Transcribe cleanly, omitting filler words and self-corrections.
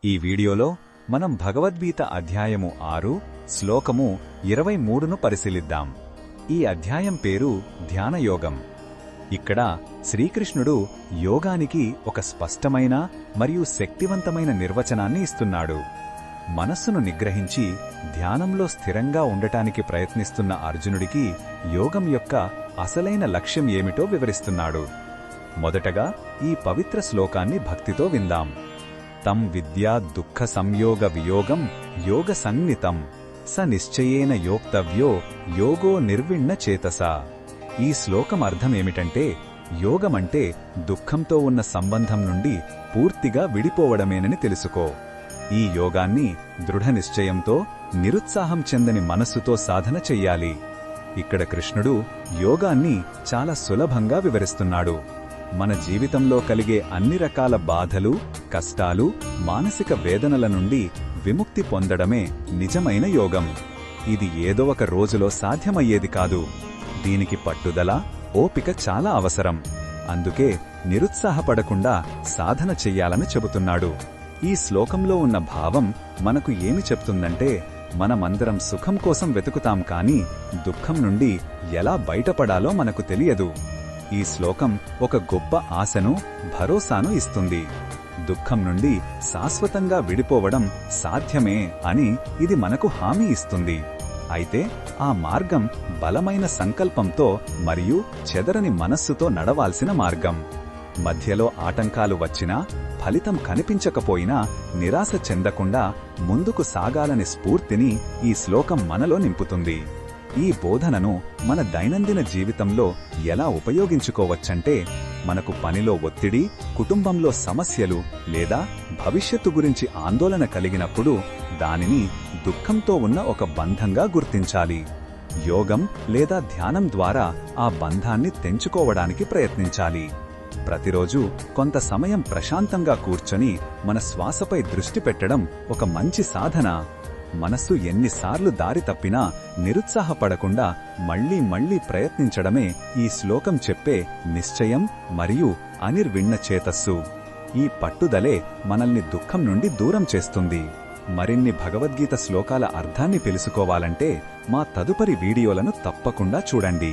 ఈ వీడియోలో మనం భగవద్గీత అధ్యాయము 6 శ్లోకము 23ను పరిశీలిద్దాం. ఈ అధ్యాయం పేరు ధ్యానయోగం. ఇక్కడ శ్రీకృష్ణుడు యోగానికి ఒక స్పష్టమైన మరియు శక్తివంతమైన నిర్వచనాన్ని ఇస్తున్నాడు. మనస్సును నిగ్రహించి ధ్యానంలో స్థిరంగా ఉండటానికి ప్రయత్నిస్తున్న అర్జునుడికి యోగం యొక్క అసలైన లక్ష్యం ఏమిటో వివరిస్తున్నాడు. మొదటగా ఈ పవిత్ర శ్లోకాన్ని భక్తితో విందాం. తం విద్యా దుఃఖ సంయోగ వియోగం యోగ సంజ్ఞితం స నిశ్చయేన యోక్తవ్యో యోగో నిర్విణ్ణ చేతస. ఈ శ్లోకం అర్థమేమిటంటే యోగమంటే దుఃఖంతో ఉన్న సంబంధం నుండి పూర్తిగా విడిపోవడమేనని తెలుసుకో. ఈ యోగాన్ని దృఢ నిశ్చయంతో నిరుత్సాహం చెందని మనస్సుతో సాధన చెయ్యాలి. ఇక్కడ కృష్ణుడు యోగాన్ని చాలా సులభంగా వివరిస్తున్నాడు. మన జీవితంలో కలిగే అన్ని రకాల బాధలు, కష్టాలు, మానసిక వేదనల నుండి విముక్తి పొందడమే నిజమైన యోగం. ఇది ఏదో ఒక రోజులో సాధ్యమయ్యేది కాదు. దీనికి పట్టుదల, ఓపిక చాలా అవసరం. అందుకే నిరుత్సాహపడకుండా సాధన చెయ్యాలని చెబుతున్నాడు. ఈ శ్లోకంలో ఉన్న భావం మనకు ఏమి చెప్తుందంటే మనమందరం సుఖం కోసం వెతుకుతాం కానీ దుఃఖం నుండి ఎలా బయటపడాలో మనకు తెలియదు. ఈ శ్లోకం ఒక గొప్ప ఆశను, భరోసాను ఇస్తుంది. దుఃఖం నుండి శాశ్వతంగా విడిపోవడం సాధ్యమే అని ఇది మనకు హామీ ఇస్తుంది. అయితే ఆ మార్గం బలమైన సంకల్పంతో మరియు చెదరని మనస్సుతో నడవాల్సిన మార్గం. మధ్యలో ఆటంకాలు వచ్చినా, ఫలితం కనిపించకపోయినా నిరాశ చెందకుండా ముందుకు సాగాలని స్ఫూర్తిని ఈ శ్లోకం మనలో నింపుతుంది. ఈ బోధనను మన దైనందిన జీవితంలో ఎలా ఉపయోగించుకోవచ్చంటే మనకు పనిలో ఒత్తిడి, కుటుంబంలో సమస్యలు లేదా భవిష్యత్తు గురించి ఆందోళన కలిగినప్పుడు దానిని దుఃఖంతో ఉన్న ఒక బంధంగా గుర్తించాలి. యోగం లేదా ధ్యానం ద్వారా ఆ బంధాన్ని తెంచుకోవడానికి ప్రయత్నించాలి. ప్రతిరోజు కొంత సమయం ప్రశాంతంగా కూర్చొని మన శ్వాసపై దృష్టి పెట్టడం ఒక మంచి సాధన. మనస్సు ఎన్నిసార్లు దారి తప్పినా నిరుత్సాహపడకుండా మళ్లీ మళ్లీ ప్రయత్నించడమే ఈ శ్లోకం చెప్పే నిశ్చయం మరియు అనిర్విణ్ణ చేతస్సు. ఈ పట్టుదలే మనల్ని దుఃఖం నుండి దూరం చేస్తుంది. మరిన్ని భగవద్గీత శ్లోకాల అర్థాన్ని తెలుసుకోవాలంటే మా తదుపరి వీడియోలను తప్పకుండా చూడండి.